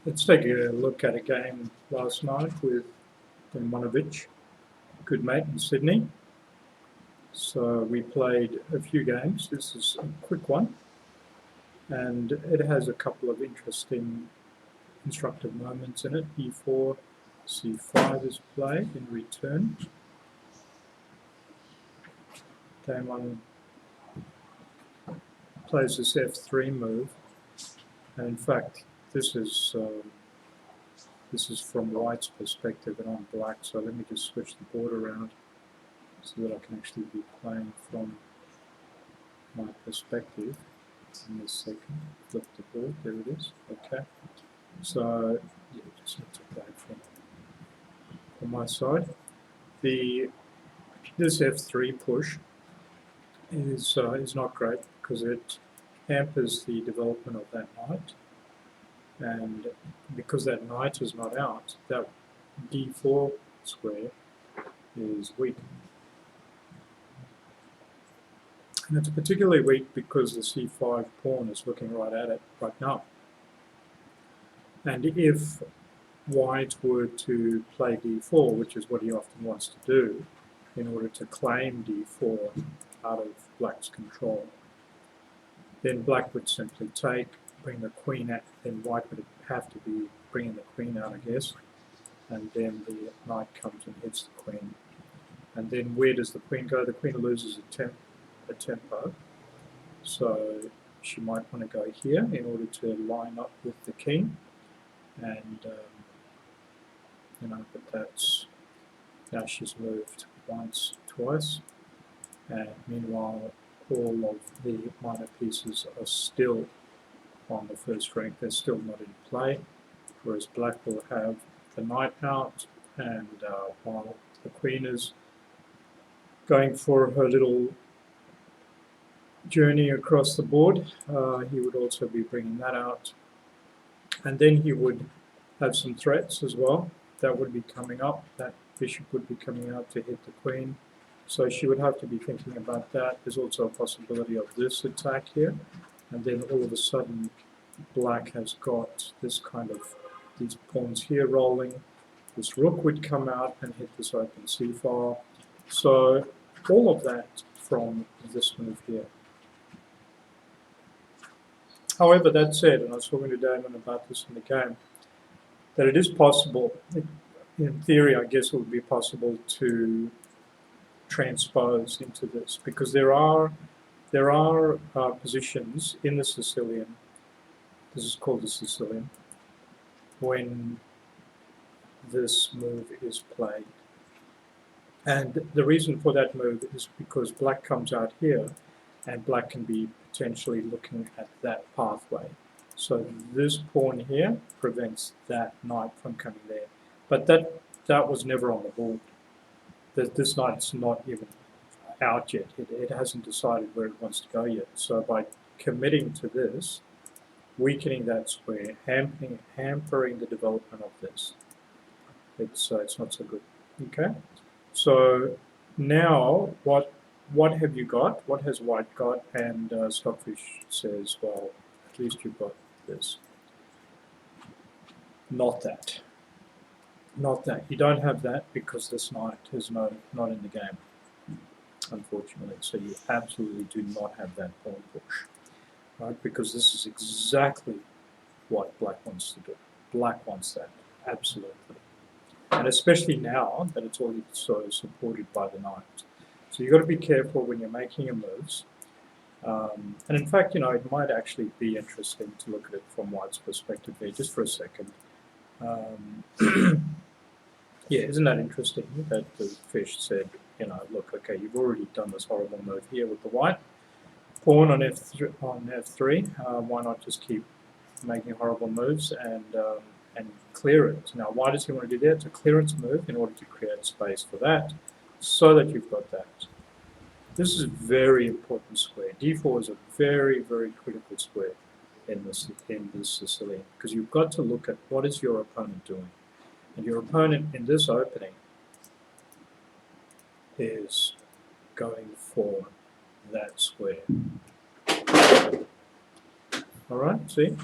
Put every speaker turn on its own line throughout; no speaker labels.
Let's take a look at a game last night with Monovic, good mate in Sydney. So we played a few games. This is a quick one, and it has a couple of interesting instructive moments in it. E4, C5 is played in return. Damon plays this F3 move, and in fact, this is from White's perspective, and I'm Black. So let me just switch the board around so that I can actually be playing from my perspective. In this second, flip the board. There it is. Okay. So yeah, just need to play from my side. This F3 push is not great because it hampers the development of that knight, and because that knight is not out, that D4 square is weak. And it's particularly weak because the C5 pawn is looking right at it right now. And if White were to play D4, which is what he often wants to do, in order to claim D4 out of Black's control, then Black would simply take, bring the queen out, then White would have to be bringing the queen out, I guess, and then the knight comes and hits the queen. And then where does the queen go? The queen loses a tempo, so she might want to go here in order to line up with the king, and but that's, now she's moved once, twice, and meanwhile all of the minor pieces are still on the first rank. They're still not in play, whereas Black will have the knight out, and while the queen is going for her little journey across the board, he would also be bringing that out, and then he would have some threats as well that would be coming up. That bishop would be coming out to hit the queen, so she would have to be thinking about that. There's also a possibility of this attack here, and then all of a sudden Black has got this kind of, these pawns here rolling. This rook would come out and hit this open c file. So all of that from this move here. However, that said, and I was talking to Damon about this in the game, that it is possible, in theory I guess it would be possible to transpose into this, because there are positions in the Sicilian, this is called the Sicilian, when this move is played. And the reason for that move is because Black comes out here, and Black can be potentially looking at that pathway. So this pawn here prevents that knight from coming there. But that was never on the board. This knight's not even out yet. It hasn't decided where it wants to go yet. So by committing to this, weakening that square, hampering the development of this, it's not so good. Okay. So now what have you got? What has White got? And Stockfish says, well, at least you've got this. Not that. Not that. You don't have that because this knight is not in the game, unfortunately. So you absolutely do not have that pawn push, right? Because this is exactly what Black wants to do. Black wants that, absolutely. And especially now that it's already so supported by the knight. So you've got to be careful when you're making your moves. And in fact, it might actually be interesting to look at it from White's perspective there, just for a second. Yeah, isn't that interesting that the fish said, look, okay, you've already done this horrible move here with the white pawn on F3. Why not just keep making horrible moves and clear it? Now, why does he want to do that? It's a clearance move in order to create space for that, so that you've got that. This is a very important square. D4 is a very, very critical square in this Sicilian, because you've got to look at what is your opponent doing. And your opponent in this opening is going for that square. All right, see?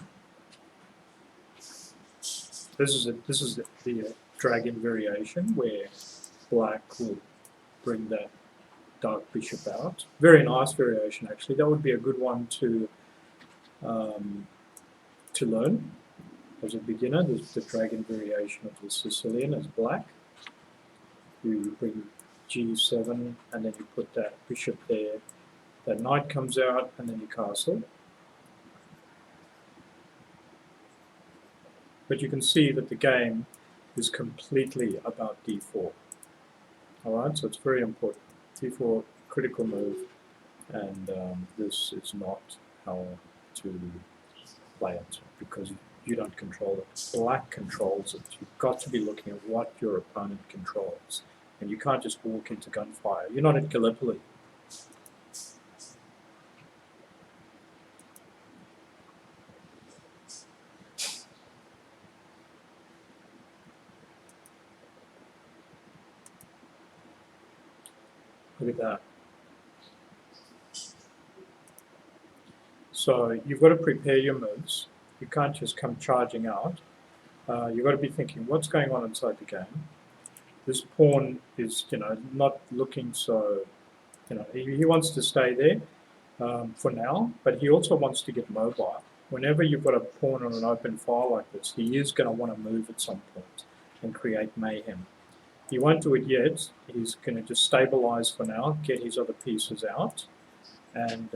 this is the dragon variation where black will bring that dark bishop out. Very nice variation, actually. That would be a good one to learn as a beginner. There's the dragon variation of the Sicilian as black. You bring g7, and then you put that bishop there. That knight comes out, and then you castle. But you can see that the game is completely about d4. Alright, so it's very important. d4, critical move, and this is not how to play it, because you don't control it. Black controls it. You've got to be looking at what your opponent controls. And you can't just walk into gunfire. You're not at Gallipoli. Look at that. So you've got to prepare your moves. You can't just come charging out. You've got to be thinking, what's going on inside the game? This pawn is, not looking so, he wants to stay there for now, but he also wants to get mobile. Whenever you've got a pawn on an open file like this, he is going to want to move at some point and create mayhem. He won't do it yet. He's going to just stabilize for now, get his other pieces out, and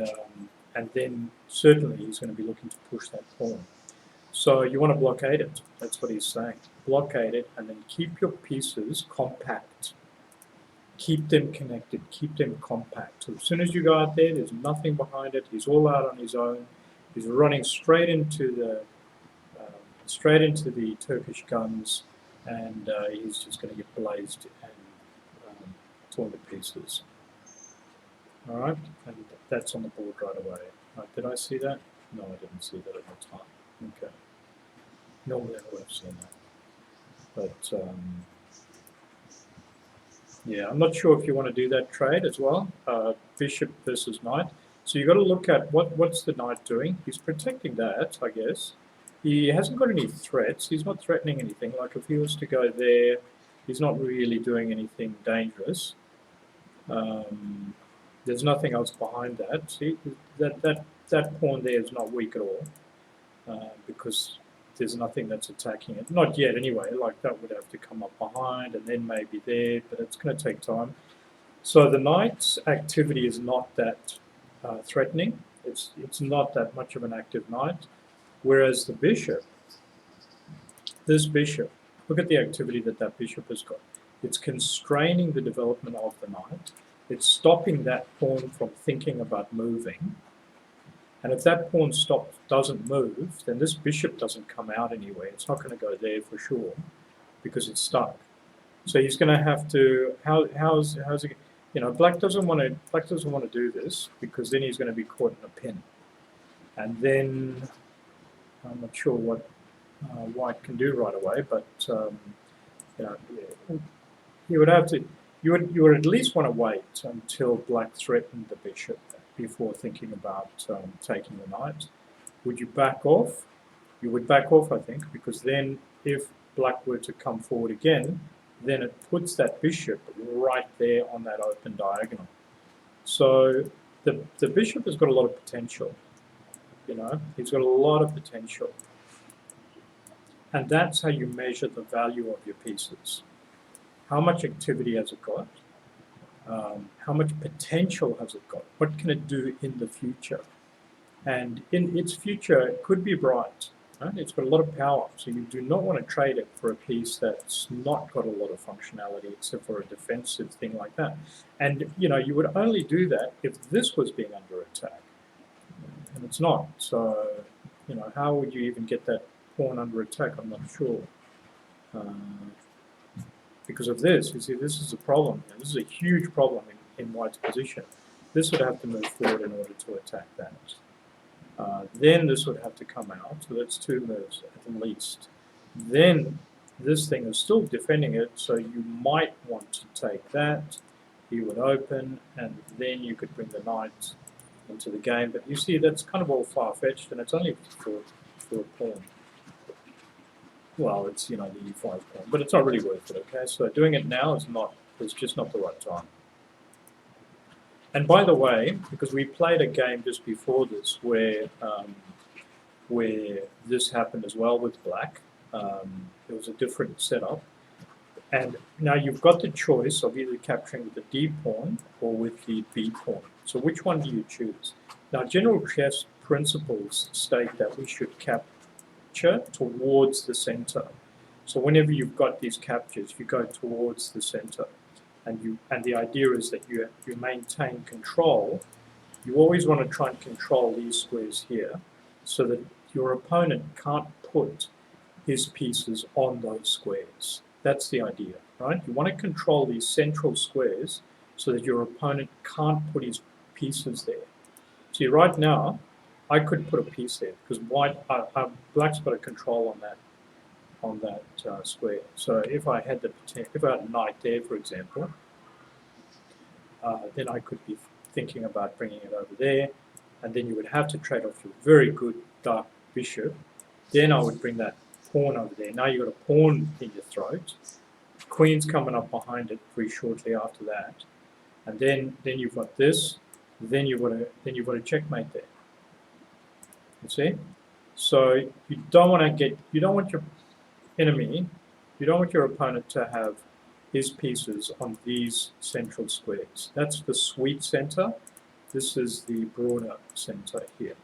then certainly he's going to be looking to push that pawn. So you want to blockade it. That's what he's saying. Blockade it, and then keep your pieces compact. Keep them connected. Keep them compact. So as soon as you go out there, there's nothing behind it. He's all out on his own. He's running straight into the Turkish guns, and he's just going to get blazed and torn to pieces. All right, and that's on the board right away. Right, did I see that? No, I didn't see that at the time. Okay. Normally I would have seen that. But yeah, I'm not sure if you want to do that trade as well. Bishop versus knight. So you've got to look at what's the knight doing. He's protecting that, I guess. He hasn't got any threats. He's not threatening anything. Like if he was to go there, he's not really doing anything dangerous. There's nothing else behind that. See, that pawn there is not weak at all, because there's nothing that's attacking it. Not yet anyway, like that would have to come up behind and then maybe there, but it's going to take time. So the knight's activity is not that threatening. It's not that much of an active knight. Whereas the bishop, this bishop, look at the activity that bishop has got. It's constraining the development of the knight. It's stopping that pawn from thinking about moving. And if that pawn doesn't move, then this bishop doesn't come out anywhere. It's not going to go there for sure because it's stuck. So he's going to have to. How's it? Black doesn't want to do this because then he's going to be caught in a pin. And then I'm not sure what white can do right away, but you would have to. You would at least want to wait until black threatened the bishop before thinking about taking the knight. Would you back off? You would back off, I think, because then if black were to come forward again, then it puts that bishop right there on that open diagonal. So the bishop has got a lot of potential. He's got a lot of potential. And that's how you measure the value of your pieces. How much activity has it got? How much potential has it got? What can it do in the future? And in its future, it could be bright. Right? It's got a lot of power, so you do not want to trade it for a piece that's not got a lot of functionality except for a defensive thing like that. And you would only do that if this was being under attack, and it's not. So how would you even get that pawn under attack? I'm not sure. Because of this, you see, this is a problem. This is a huge problem in white's position. This would have to move forward in order to attack that. Then this would have to come out, so that's two moves at least. Then this thing is still defending it, so you might want to take that. He would open, and then you could bring the knight into the game. But you see, that's kind of all far-fetched, and it's only for a pawn. well, it's, you know, the e5 pawn, but it's not really worth it, okay? So doing it now is just not the right time. And by the way, because we played a game just before this where this happened as well with black, it was a different setup. And now you've got the choice of either capturing with the D pawn or with the B pawn. So which one do you choose? Now, general chess principles state that we should capture towards the center. So whenever you've got these captures, you go towards the center. And the idea is that you maintain control. You always want to try and control these squares here so that your opponent can't put his pieces on those squares. That's the idea, right? You want to control these central squares so that your opponent can't put his pieces there. See, right now, I could put a piece there because black's got a control on that square. So if I had a knight there, for example, then I could be thinking about bringing it over there, and then you would have to trade off your very good dark bishop. Then I would bring that pawn over there. Now you've got a pawn in your throat. Queen's coming up behind it very shortly after that, and then you've got this. Then you've got a checkmate there. You see, so you don't want your enemy, you don't want your opponent to have his pieces on these central squares. That's the sweet center. This is the broader center here.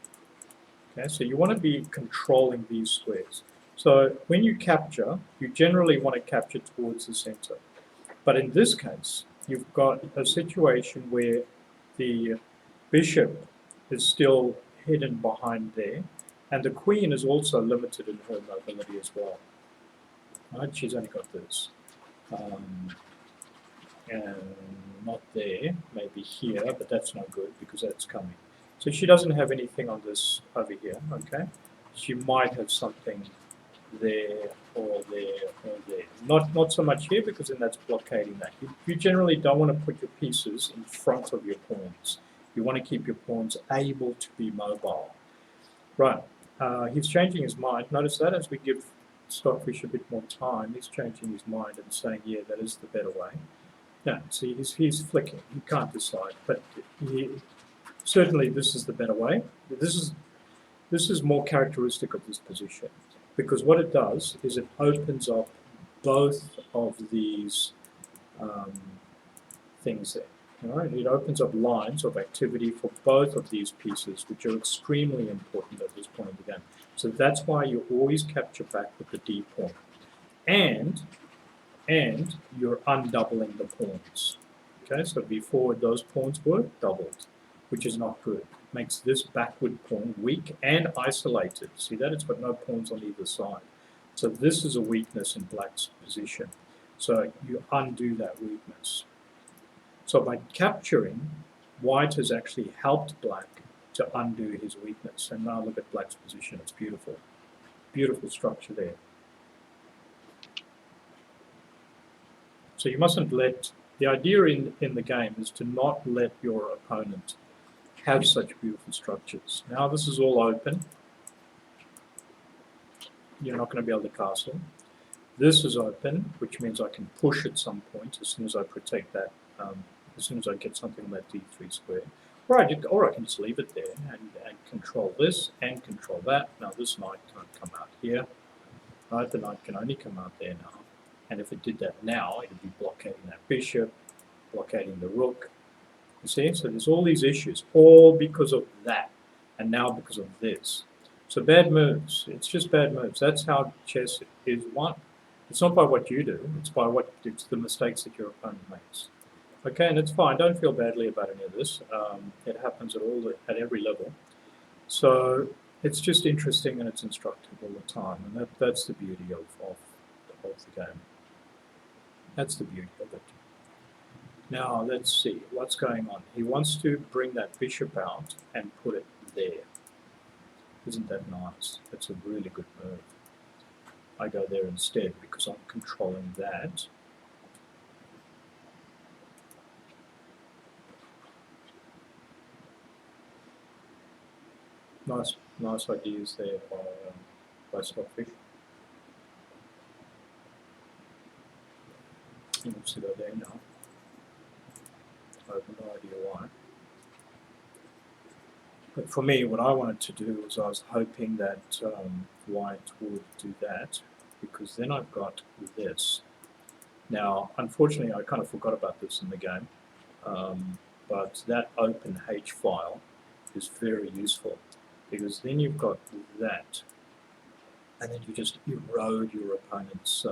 Okay, so you want to be controlling these squares. So when you capture, you generally want to capture towards the center. But in this case, you've got a situation where the bishop is still hidden behind there, and the queen is also limited in her mobility as well. Right? She's only got this. And not there, maybe here, but that's not good because that's coming. So she doesn't have anything on this over here, okay? She might have something there or there or there. Not so much here because then that's blockading that. You generally don't want to put your pieces in front of your pawns. You want to keep your pawns able to be mobile. Right, he's changing his mind. Notice that as we give Stockfish a bit more time, he's changing his mind and saying, yeah, that is the better way. No, see, he's flicking. He can't decide, but certainly this is the better way. This is more characteristic of this position because what it does is it opens up both of these things there. Right? It opens up lines of activity for both of these pieces, which are extremely important at this point in the game. So that's why you always capture back with the D pawn. And you're undoubling the pawns. Okay, so before those pawns were doubled, which is not good. It makes this backward pawn weak and isolated. See that? It's got no pawns on either side. So this is a weakness in black's position. So you undo that weakness. So by capturing, white has actually helped black to undo his weakness. And now look at black's position. It's beautiful. Beautiful structure there. So you mustn't let, the idea in the game is to not let your opponent have such beautiful structures. Now this is all open. You're not going to be able to castle. This is open, which means I can push at some point as soon as I protect that, as soon as I get something on that D3 square. Or I can just leave it there and control this and control that. Now this knight can't come out here. Right, the knight can only come out there now. And if it did that now, it would be blockading that bishop, blockading the rook. You see? So there's all these issues, all because of that, and now because of this. So bad moves. It's just bad moves. That's how chess is won. It's not by what you do. It's the mistakes that your opponent makes. Okay, and it's fine. Don't feel badly about any of this. It happens at every level. So it's just interesting and it's instructive all the time, and that's the beauty of the game. That's the beauty of it. Now let's see what's going on. He wants to bring that bishop out and put it there. Isn't that nice? That's a really good move. I go there instead because I'm controlling that. Nice ideas there by Stockfish. He wants to go there now. I have no idea why. But for me, what I wanted to do was I was hoping that white would do that, because then I've got this. Now, unfortunately, I kind of forgot about this in the game, but that open H file is very useful, because then you've got that, and then you just erode your opponent's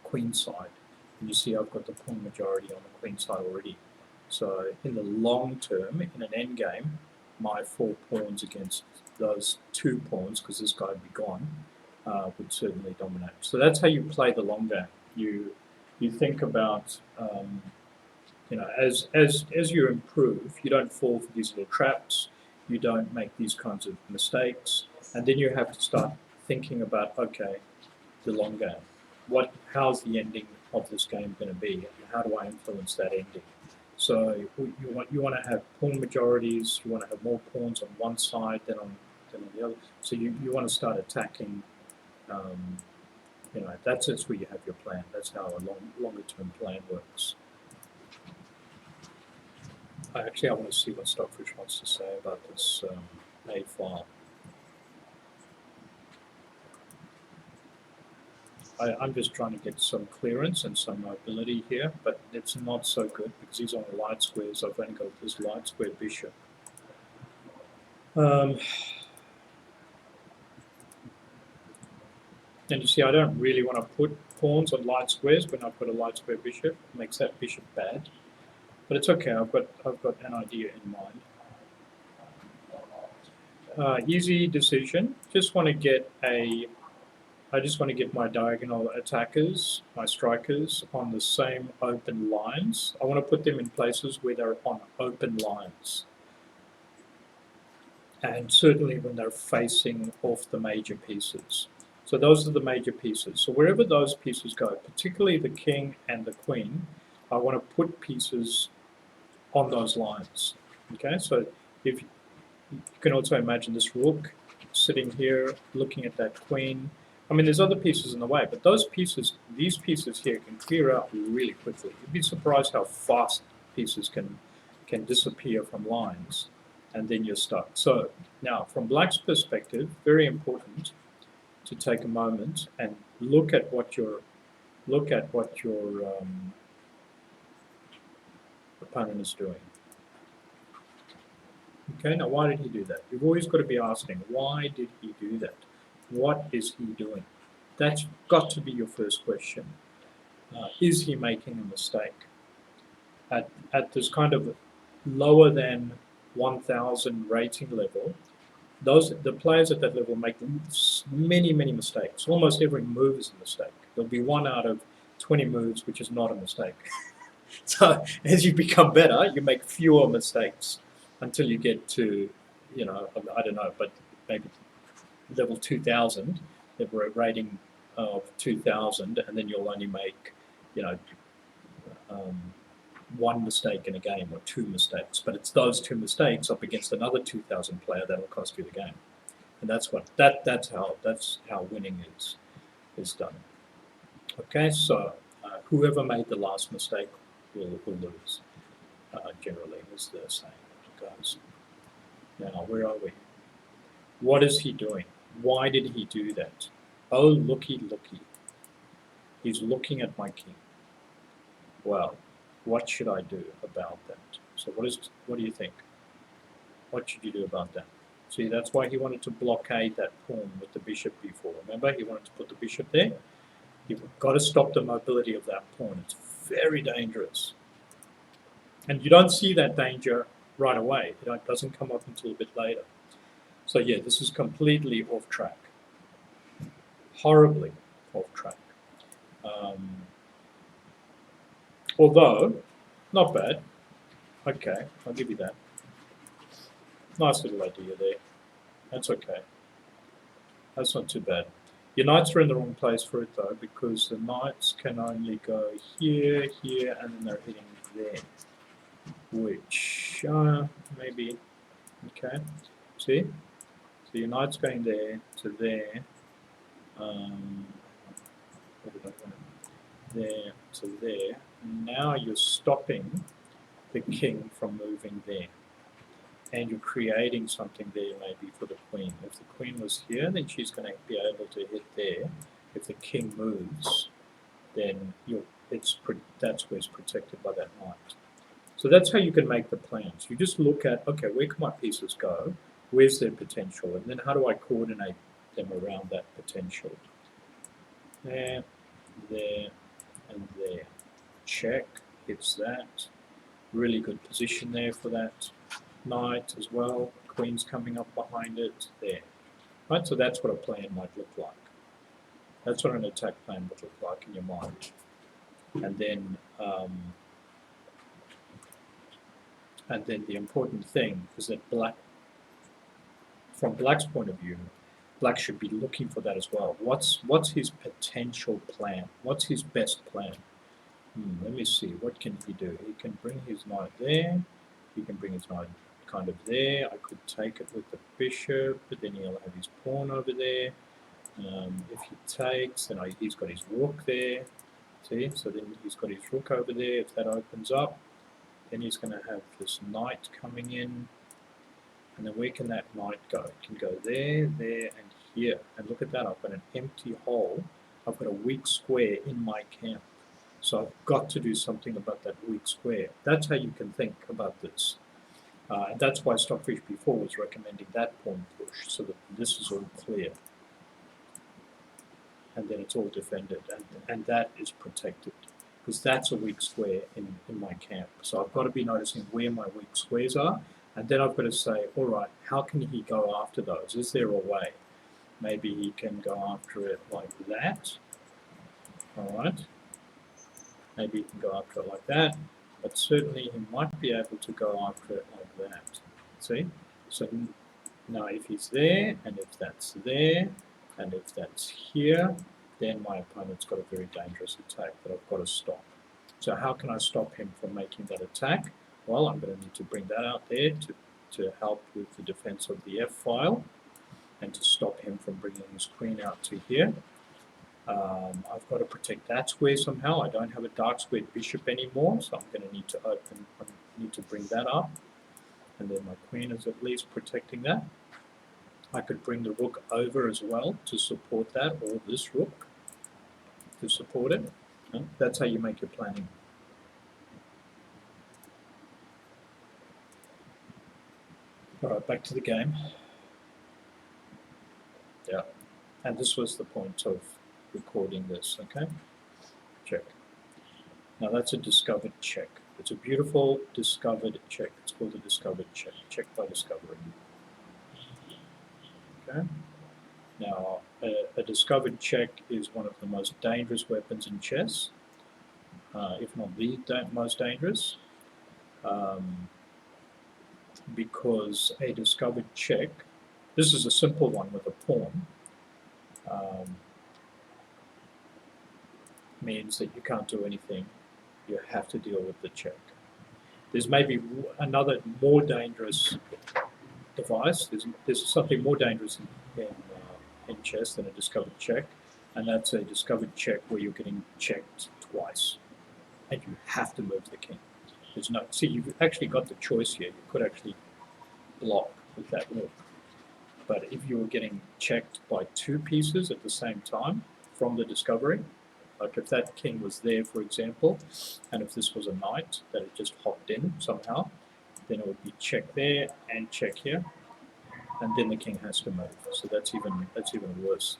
queen side. And you see I've got the pawn majority on the queen side already. So in the long term, in an endgame, my 4 pawns against those 2 pawns, because this guy would be gone, would certainly dominate. So that's how you play the long game. You think about, you know, as you improve, you don't fall for these little traps, you don't make these kinds of mistakes, and then you have to start thinking about, okay, the long game. How's the ending of this game going to be, and how do I influence that ending? So you want to have pawn majorities. You want to have more pawns on one side than on the other. So you want to start attacking. You know, that's where you have your plan. That's how a longer term plan works. Actually, I want to see what Stockfish wants to say about this A file. I'm just trying to get some clearance and some mobility here, but it's not so good because he's on light squares. I've only got this light square bishop. And you see, I don't really want to put pawns on light squares when I've got a light square bishop. It makes that bishop bad, but it's okay. I've got an idea in mind. Easy decision. I just want to get my diagonal attackers, my strikers, on the same open lines. I want to put them in places where they're on open lines. And certainly when they're facing off the major pieces. So those are the major pieces. So wherever those pieces go, particularly the king and the queen, I want to put pieces on those lines. Okay, so if you can also imagine this rook sitting here looking at that queen. I mean, there's other pieces in the way, but those pieces, these pieces here, can clear out really quickly. You'd be surprised how fast pieces can disappear from lines, and then you're stuck. So now, from Black's perspective, very important to take a moment and look at what your opponent is doing. Okay, now why did he do that? You've always got to be asking, why did he do that? What is he doing? That's got to be your first question. Is he making a mistake? At this kind of lower than 1,000 rating level, the players at that level make many mistakes. Almost every move is a mistake. There'll be 1 out of 20 moves which is not a mistake. So as you become better, you make fewer mistakes until you get to, you know, I don't know, but maybe level 2,000, the rating of 2,000, and then you'll only make, you know, 1 mistake in a game or 2 mistakes. But it's those 2 mistakes up against another 2,000 player that'll cost you the game, and that's how winning is done. Okay, so whoever made the last mistake will lose. Generally, is the saying that goes. Now, where are we? What is he doing? Why did he do that? Oh, looky. He's looking at my king. Well, what should I do about that? So what do you think? What should you do about that? See, that's why he wanted to blockade that pawn with the bishop before. Remember, he wanted to put the bishop there. You've got to stop the mobility of that pawn. It's very dangerous. And you don't see that danger right away. It doesn't come up until a bit later. So yeah, this is completely off track. Horribly off track. Although, not bad. Okay, I'll give you that. Nice little idea there. That's okay. That's not too bad. Your knights are in the wrong place for it though, because the knights can only go here, here, and then they're hitting there. Which, maybe, okay. See? So your knight's going there to there. What did I want? there to there. Now you're stopping the king from moving there. And you're creating something there maybe for the queen. If the queen was here, then she's going to be able to hit there. If the king moves, then that's where it's protected by that knight. So that's how you can make the plans. You just look at, okay, where can my pieces go? Where's their potential? And then how do I coordinate them around that potential? There, there, and there. Check, hits that. Really good position there for that knight as well. Queen's coming up behind it, there. Right, so that's what a plan might look like. That's what an attack plan would look like in your mind. And then the important thing is that from Black's point of view, Black should be looking for that as well. What's his potential plan? What's his best plan? Let me see, what can he do? He can bring his knight there. He can bring his knight kind of there. I could take it with the bishop, but then he'll have his pawn over there. If he takes, then he's got his rook there. See, so then he's got his rook over there. If that opens up, then he's going to have this knight coming in. And then where can that knight go? It can go there, there, and here. And look at that, I've got an empty hole. I've got a weak square in my camp. So I've got to do something about that weak square. That's how you can think about this. And that's why Stockfish before was recommending that pawn push, so that this is all clear. And then it's all defended, and that is protected. Because that's a weak square in my camp. So I've got to be noticing where my weak squares are, and then I've got to say, all right, how can he go after those? Is there a way? Maybe he can go after it like that. All right. Maybe he can go after it like that, but certainly he might be able to go after it like that. See? So now if he's there, and if that's there, and if that's here, then my opponent's got a very dangerous attack that I've got to stop. So how can I stop him from making that attack? Well, I'm going to need to bring that out there to help with the defense of the f-file, and to stop him from bringing his queen out to here. I've got to protect that square somehow. I don't have a dark squared bishop anymore, so I'm going to need to bring that up. And then my queen is at least protecting that. I could bring the rook over as well to support that, or this rook to support it. That's how you make your planning. All right, back to the game. Yeah, and this was the point of recording this, okay? Check. Now that's a discovered check. It's a beautiful discovered check. It's called a discovered check. Check by discovery. Okay. Now, a discovered check is one of the most dangerous weapons in chess, if not the most dangerous, because a discovered check, this is a simple one with a pawn, means that you can't do anything. You have to deal with the check. There's maybe another more dangerous device. There's something more dangerous in chess than a discovered check, and that's a discovered check where you're getting checked twice, and you have to move the king. There's no, see, you've actually got the choice here. You could actually block with that move, but if you were getting checked by two pieces at the same time from the discovery, like if that king was there, for example, and if this was a knight that had just hopped in somehow, then it would be check there and check here, and then the king has to move. So that's even worse.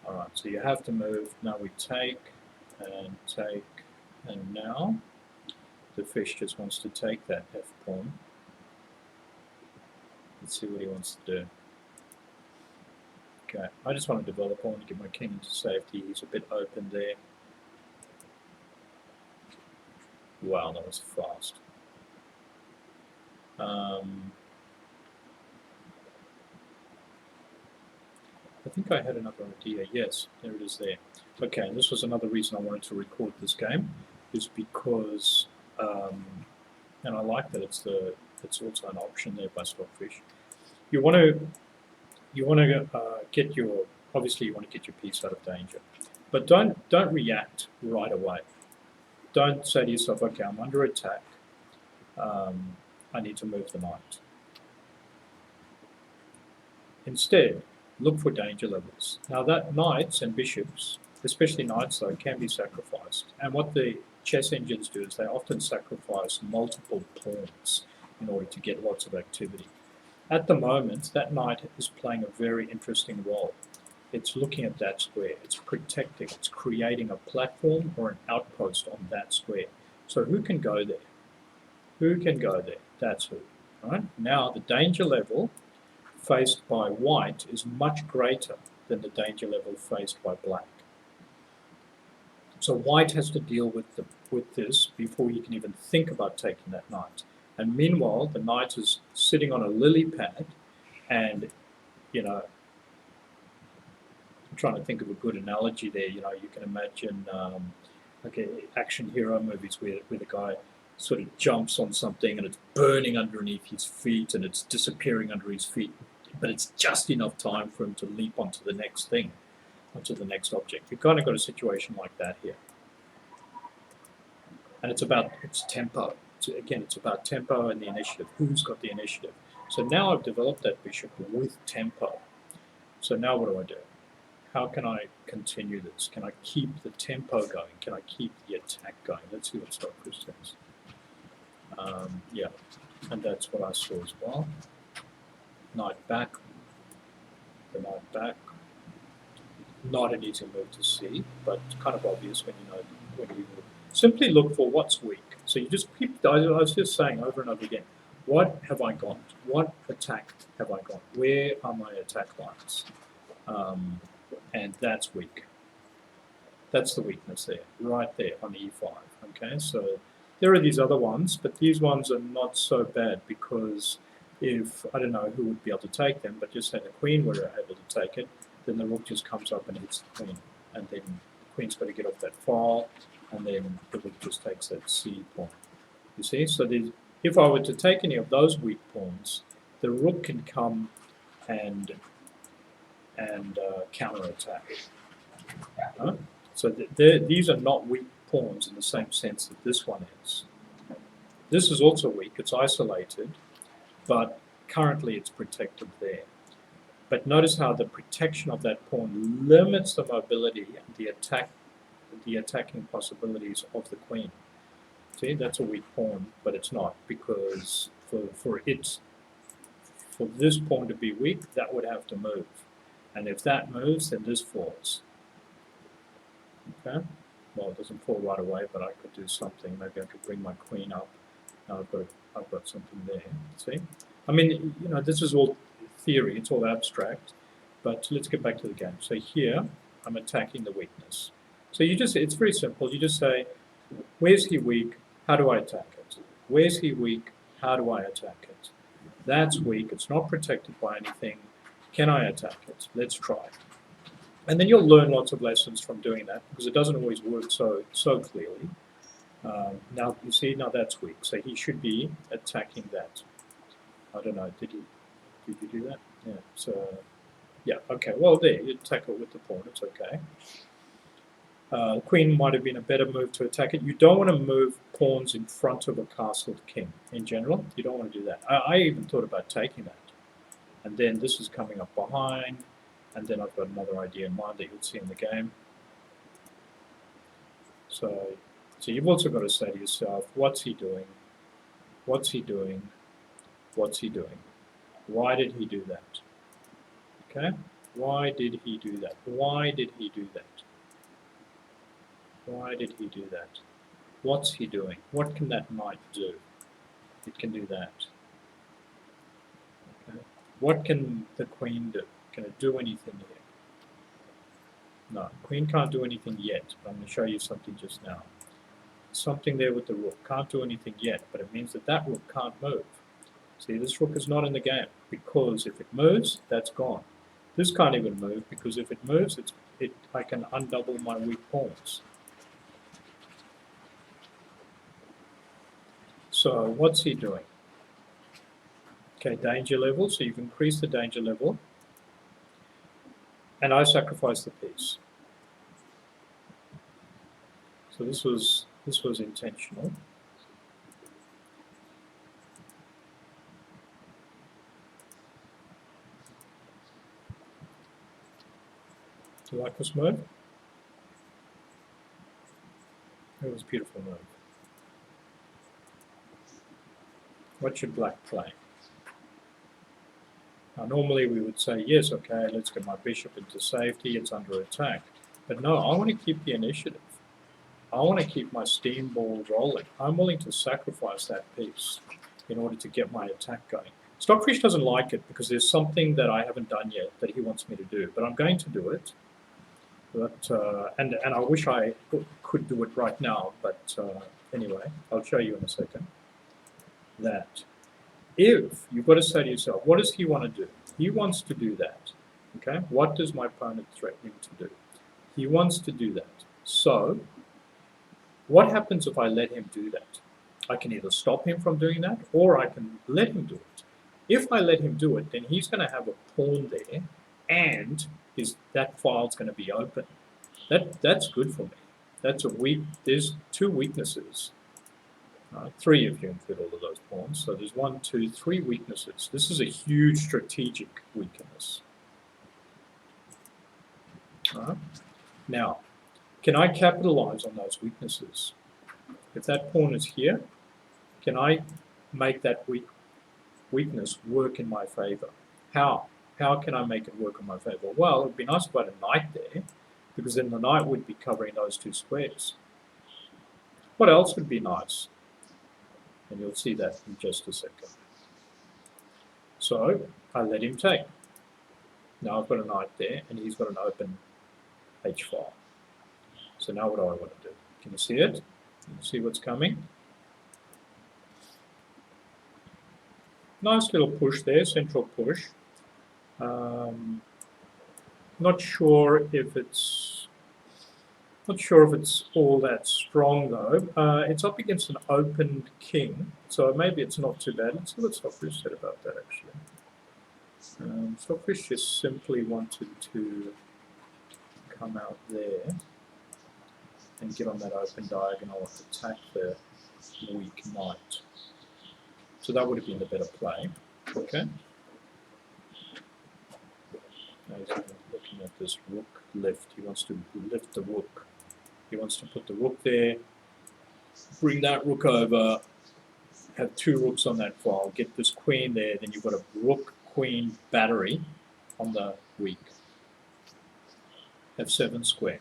All right, so you have to move. Now we take, and now the fish just wants to take that f pawn. Let's see what he wants to do. Okay, I just want to develop. I want to get my king into safety. He's a bit open there. Wow, that was fast. I think I had another idea. Yes, there it is there. Okay, and this was another reason I wanted to record this game, is because, and I like that it's also an option there by Stockfish. You want to get your, obviously you want to get your piece out of danger, But don't react right away. Don't say to yourself, okay, I'm under attack. I need to move the knight. Instead, look for danger levels. Now that knights and bishops, especially knights though, can be sacrificed. And what the chess engines do is they often sacrifice multiple pawns in order to get lots of activity. At the moment, that knight is playing a very interesting role. It's looking at that square, it's protecting, it's creating a platform or an outpost on that square. So who can go there? Who can go there? That's who. Right? Now the danger level faced by white is much greater than the danger level faced by black. So white has to deal with this before you can even think about taking that knight. And meanwhile, the knight is sitting on a lily pad, and I'm trying to think of a good analogy there. You can imagine action hero movies where the guy sort of jumps on something and it's burning underneath his feet and it's disappearing under his feet, but it's just enough time for him to leap onto the next thing, onto the next object. You've kind of got a situation like that here. And it's tempo. It's about tempo and the initiative. Who's got the initiative? So now I've developed that bishop with tempo. So now what do I do? How can I continue this? Can I keep the tempo going? Can I keep the attack going? Let's see what Stockfish says. Yeah, and that's what I saw as well. Knight back, the knight back. Not an easy move to see, but kind of obvious when you simply look for what's weak. So you just keep, I was just saying over and over again, what have I got? What attack have I got? Where are my attack lines? And that's weak. That's the weakness there, right there on E5. Okay, so there are these other ones, but these ones are not so bad because if, I don't know who would be able to take them, but just say the queen were able to take it, then the rook just comes up and hits the queen. And then the queen's got to get off that file, and then the rook just takes that C pawn. You see? So if I were to take any of those weak pawns, the rook can come and counterattack. So these are not weak pawns in the same sense that this one is. This is also weak, it's isolated, but currently it's protected there. But notice how the protection of that pawn limits the mobility and the attacking possibilities of the queen. See, that's a weak pawn, but it's not, because for this pawn to be weak, that would have to move. And if that moves, then this falls. Okay? Well, it doesn't fall right away, but I could do something. Maybe I could bring my queen up. Now I've got something there. See? I mean, this is all theory. It's all abstract. But let's get back to the game. So here, I'm attacking the weakness. So it's very simple. You just say, where's he weak? How do I attack it? Where's he weak? How do I attack it? That's weak. It's not protected by anything. Can I attack it? Let's try. And then you'll learn lots of lessons from doing that, because it doesn't always work so clearly. Now you see, now that's weak, so he should be attacking that. I don't know. Did you do that? Yeah. So yeah. Okay. Well, there you attack it with the pawn. It's okay. Queen might have been a better move to attack it. You don't want to move pawns in front of a castled king in general. You don't want to do that. I even thought about taking that. And then this is coming up behind, and then I've got another idea in mind that you'll see in the game. So you've also got to say to yourself, what's he doing? What's he doing? What's he doing? Why did he do that? Okay? Why did he do that? Why did he do that? Why did he do that? What's he doing? What can that knight do? It can do that. Okay. What can the queen do? Can it do anything here? No, queen can't do anything yet, but I'm going to show you something just now. Something there with the rook. Can't do anything yet, but it means that rook can't move. See, this rook is not in the game, because if it moves, that's gone. This can't even move, because if it moves, I can undouble my weak pawns. So what's he doing? Okay, danger level, so you've increased the danger level. And I sacrifice the piece. So this was intentional. Do you like this move? It was a beautiful move. What should black play? Now, normally we would say, yes, okay, let's get my bishop into safety, it's under attack. But no, I want to keep the initiative. I want to keep my steam ball rolling. I'm willing to sacrifice that piece in order to get my attack going. Stockfish doesn't like it because there's something that I haven't done yet that he wants me to do, but I'm going to do it. But, and I wish I could do it right now, but anyway, I'll show you in a second. That if you've got to say to yourself, what does he want to do? He wants to do that. Okay, what does my opponent threaten him to do? He wants to do that. So, what happens if I let him do that? I can either stop him from doing that, or I can let him do it. If I let him do it, then he's going to have a pawn there, and that file's going to be open. That's good for me. That's a weak. There's two weaknesses. Three if you include all of those pawns. So there's 1, 2, 3 weaknesses. This is a huge strategic weakness. Now, can I capitalize on those weaknesses? If that pawn is here, can I make that weakness work in my favor? How? How can I make it work in my favor? Well, it would be nice if I had a knight there, because then the knight would be covering those two squares. What else would be nice? And you'll see that in just a second. So I let him take. Now I've got a knight there, and he's got an open h file. So now what do I want to do? Can you see it? Can you see what's coming? Nice little push there, central push. Not sure if it's all that strong though. It's up against an opened king, so maybe it's not too bad. Let's see what Stockfish said about that actually. Stockfish just simply wanted to come out there and get on that open diagonal and attack the weak knight. So that would have been the better play. Okay. Now he's looking at this rook lift. He wants to lift the rook. He wants to put the rook there, bring that rook over, have 2 rooks on that file, get this queen there, then you've got a rook-queen battery on the weak. F7 square.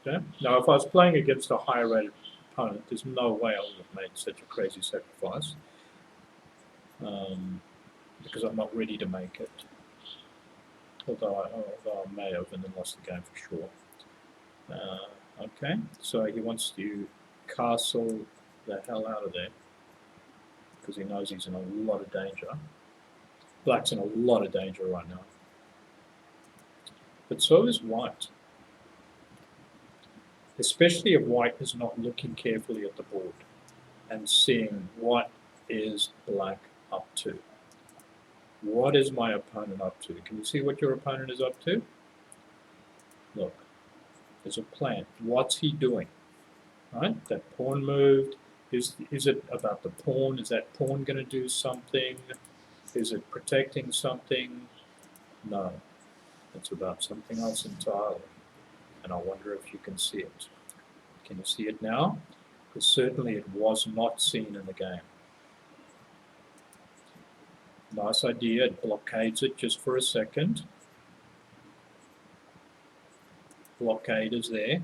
Okay. Now if I was playing against a higher rated opponent, there's no way I would have made such a crazy sacrifice. Because I'm not ready to make it. Although I may have and then lost the game for sure. Okay, so he wants to castle the hell out of there because he knows he's in a lot of danger. Black's in a lot of danger right now. But so is white. Especially if white is not looking carefully at the board and seeing what is black up to. What is my opponent up to? Can you see what your opponent is up to? Look, there's a plan. What's he doing? Right? That pawn moved. Is it about the pawn? Is that pawn going to do something? Is it protecting something? No. It's about something else entirely. And I wonder if you can see it. Can you see it now? Because certainly it was not seen in the game. Nice idea, it blockades it just for a second. Blockade is there.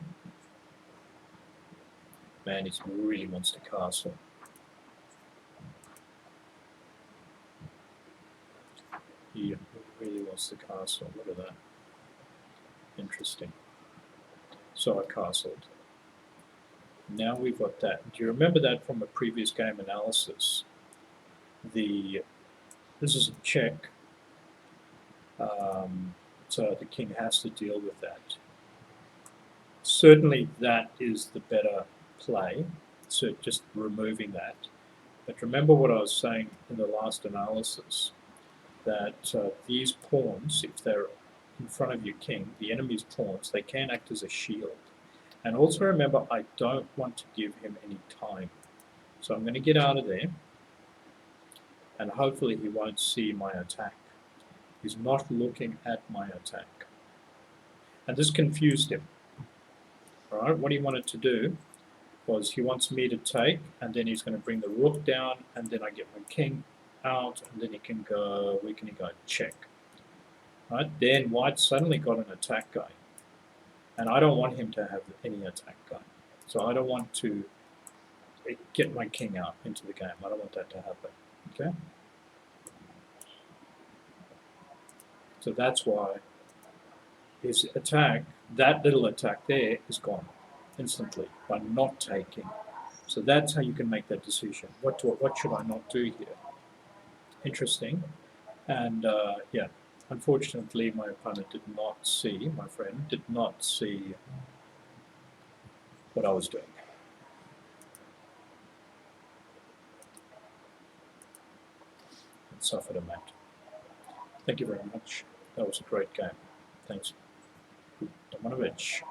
Man, he really wants to castle. He really wants to castle, look at that. Interesting. So I castled. Now we've got that. Do you remember that from a previous game analysis? This is a check, so the king has to deal with that. Certainly that is the better play, so just removing that. But remember what I was saying in the last analysis, that these pawns, if they're in front of your king, the enemy's pawns, they can act as a shield. And also remember, I don't want to give him any time. So I'm going to get out of there, and hopefully he won't see my attack. He's not looking at my attack. And this confused him. All right, what he wanted to do was he wants me to take, and then he's going to bring the rook down, and then I get my king out, and then he can go, where can he go? Check. Right, then white suddenly got an attack going. And I don't want him to have any attack going. So I don't want to get my king out into the game. I don't want that to happen. Okay? So that's why his attack, that little attack there, is gone instantly by not taking. So that's how you can make that decision. What should I not do here? Interesting. And yeah, unfortunately, my opponent did not see, my friend did not see what I was doing. And suffered a mat. Thank you very much. That was a great game. Thanks, Domanovic.